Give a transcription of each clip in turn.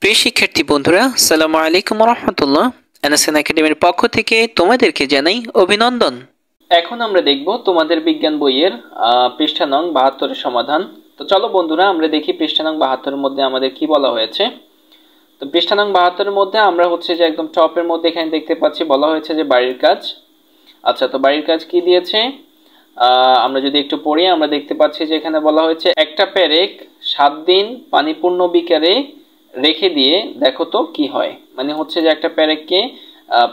প্রিয় শিক্ষার্থী বন্ধুরা, আসসালামু আলাইকুম রাহমাতুল্লাহ। এনএসএন একাডেমির পক্ষ থেকে তোমাদেরকে জানাই অভিনন্দন। এখন আমরা দেখব তোমাদের বিজ্ঞান বইয়ের পৃষ্ঠা নং 72 এর সমাধান। তো চলো বন্ধুরা, আমরা দেখি পৃষ্ঠা নং 72 এর মধ্যে আমাদের কি বলা হয়েছে। তো পৃষ্ঠা নং 72 এর মধ্যে আমরা হচ্ছে যে একদম টপের মধ্যে এখানে দেখতে পাচ্ছি বলা হয়েছে যে বাড়ির কাজ। আচ্ছা, তো বাড়ির কাজ কি দিয়েছে আমরা যদি একটু পড়ি, আমরা দেখতে পাচ্ছি যে এখানে বলা হয়েছে একটা পেরেক 7 দিন পানিপূর্ণ বিকারে রেখে দিয়ে দেখো তো কি হয়। মানে হচ্ছে যে একটা পেরেককে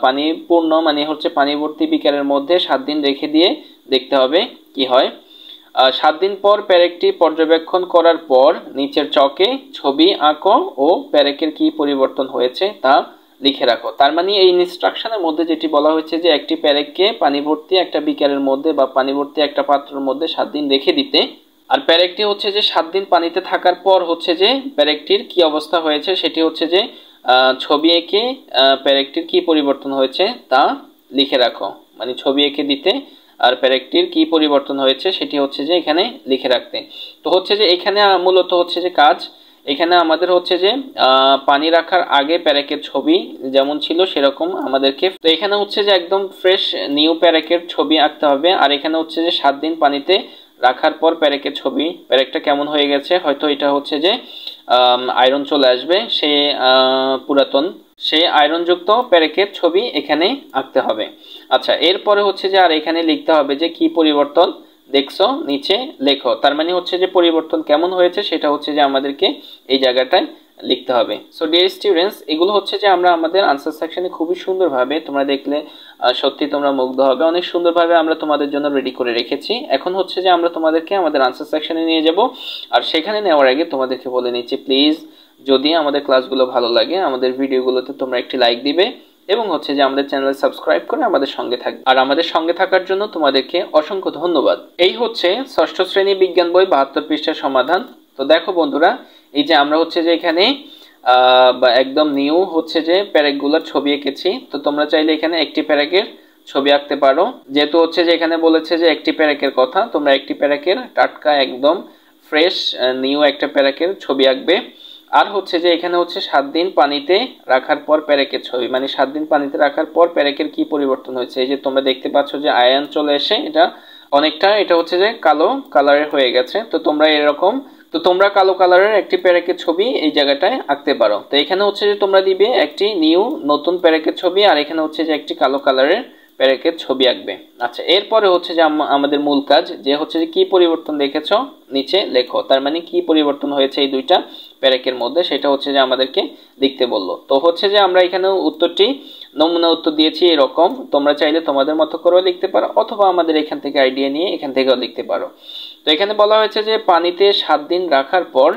পানিপূর্ণ মানে হচ্ছে পানি ভর্তি বিকারের মধ্যে 7 দিন রেখে দিয়ে দেখতে হবে কি হয়। 7 দিন পর পেরেকটি পর্যবেক্ষণ করার পর নিচের চকে ছবি আঁকো ও পেরেকের কি পরিবর্তন হয়েছে তা লিখে রাখো। তার মানে এই ইনস্ট্রাকশনের মধ্যে যেটি বলা হয়েছে যে একটি পেরেককে পানি ভর্তি একটা বিকারের মধ্যে বা পানি ভর্তি একটা পাত্রের মধ্যে 7 দিন রেখে দিতে, আর পেরেকটি হচ্ছে যে 7 দিন পানিতে থাকার পর হচ্ছে যে পেরেকটির কি অবস্থা হয়েছে সেটি হচ্ছে যে ছবি এঁকে পেরেকটির কি পরিবর্তন হয়েছে তা লিখে রাখো। মানে ছবি এঁকে দিতে আর পেরেকটির কি পরিবর্তন হয়েছে সেটি হচ্ছে যে এখানে লিখে রাখতে। তো হচ্ছে যে এখানে মূলত হচ্ছে যে কাজ, এখানে আমাদের হচ্ছে যে পানি রাখার আগে পেরেকের ছবি যেমন ছিল সেরকম আমাদেরকে, তো এখানে হচ্ছে যে একদম ফ্রেশ নিউ পেরেকের ছবি আঁকতে হবে। আর এখানে হচ্ছে যে 7 দিন পানিতে রাখার পর পেরেকের ছবি, পেরেকটা কেমন হয়ে গেছে, হয়তো এটা হচ্ছে যে আয়রন চলে আসবে, সে পুরাতন সে আয়রনযুক্ত পেরেকের ছবি এখানে আঁকতে হবে। আচ্ছা, এরপরে হচ্ছে যে আর এখানে লিখতে হবে যে কি পরিবর্তন দেখছো নিচে লেখো। তার মানে হচ্ছে যে পরিবর্তন কেমন হয়েছে সেটা হচ্ছে যে আমাদেরকে এই জায়গাটায় লিখতে হবে। সো ডিয়ার স্টুডেন্টস, এগুলো হচ্ছে যে আমরা আমাদের আনসার সেকশনে খুবই সুন্দরভাবে, তোমরা দেখলে সত্যি তোমরা মুগ্ধ হবে, অনেক সুন্দরভাবে আমরা তোমাদের জন্য রেডি করে রেখেছি। এখন হচ্ছে যে আমরা তোমাদেরকে আমাদের আনসার সেকশনে নিয়ে যাব, আর সেখানে নেওয়ার আগে তোমাদেরকে বলে নিচ্ছি প্লিজ যদি আমাদের ক্লাসগুলো ভালো লাগে আমাদের ভিডিওগুলোতে তোমরা একটি লাইক দিবে এবং হচ্ছে যে আমাদের চ্যানেল সাবস্ক্রাইব করে আমাদের সঙ্গে থাকবে। আর আমাদের সঙ্গে থাকার জন্য তোমাদেরকে অসংখ্য ধন্যবাদ। এই হচ্ছে ষষ্ঠ শ্রেণী বিজ্ঞান বই 72 পৃষ্ঠার সমাধান। তো দেখো বন্ধুরা, এই যে আমরা হচ্ছে যে এখানে একদম নিউ হচ্ছে যে প্যারেকগুলোর ছবি এঁকেছি। তো তোমরা চাইলে এখানে একটি প্যারেকের ছবি আঁকতে পারো, যেহেতু হচ্ছে যে এখানে বলেছে যে একটি প্যারেকের কথা, তোমরা একটি প্যারেকের টাটকা একদম ফ্রেশ নিউ একটা প্যারেকের ছবি আঁকবে। আর হচ্ছে যে এখানে হচ্ছে 7 দিন পানিতে রাখার পর পেরেকের ছবি, মানে 7 দিন পানিতে রাখার পর পেরেকের কি পরিবর্তন হয়েছে। এই যে তোমরা দেখতে পাচ্ছ যে আয়রন চলে এসে এটা অনেকটা, এটা হচ্ছে যে কালো কালারের হয়ে গেছে। তো তোমরা এরকম, তো তোমরা কালো কালারের একটি পেরেকের ছবি এই জায়গাটায় আঁকতে পারো। তো এখানে হচ্ছে যে তোমরা দিবে একটি নিউ নতুন পেরেকের ছবি, আর এখানে হচ্ছে যে একটি কালো কালারের পেরেকের ছবি আঁকবে। আচ্ছা, এরপরে হচ্ছে যে আমাদের মূল কাজ যে হচ্ছে যে কি পরিবর্তন দেখেছো নিচে লেখো। তার মানে কি পরিবর্তন হয়েছে এই দুইটা পেরেকের মধ্যে সেটা হচ্ছে যে আমাদেরকে লিখতে বললো। তো হচ্ছে যে আমরা এখানে উত্তরটি নমুনা উত্তর দিয়েছি এরকম, তোমরা চাইলে তোমাদের মতো করেও লিখতে পারো অথবা আমাদের এখান থেকে আইডিয়া নিয়ে এখান থেকেও লিখতে পারো। তো এখানে বলা হয়েছে যে পানিতে 7 দিন রাখার পর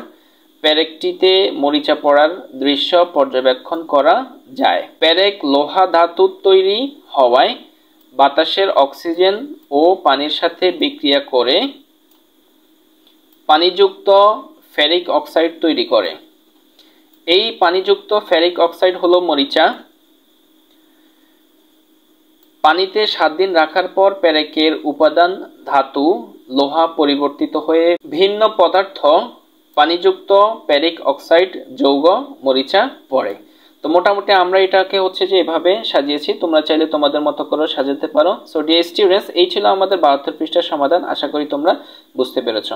পেরেকটিতে মরিচা পড়ার দৃশ্য পর্যবেক্ষণ করা যায়। পেরেক লোহা ধাতুর তৈরি হওয়ায় বাতাসের অক্সিজেন ও পানির সাথে বিক্রিয়া করে পানিযুক্ত ফেরিক অক্সাইড তৈরি করে। এই পানিযুক্ত ফেরিক অক্সাইড হলো মরিচা। পানিতে 7 দিন রাখার পর পেরেকের উপাদান ধাতু লোহা পরিবর্তিত হয়ে ভিন্ন পদার্থ পানিযুক্ত ফেরিক অক্সাইড যৌগ মরিচা পড়ে। তো মোটামুটি আমরা এটাকে হচ্ছে যে এভাবে সাজিয়েছি, তোমরা চাইলে তোমাদের মতো করে সাজাতে পারো। সো ডিয়ার স্টুডেন্টস, এই ছিল আমাদের 72 পৃষ্ঠার সমাধান। আশা করি তোমরা বুঝতে পেরেছো।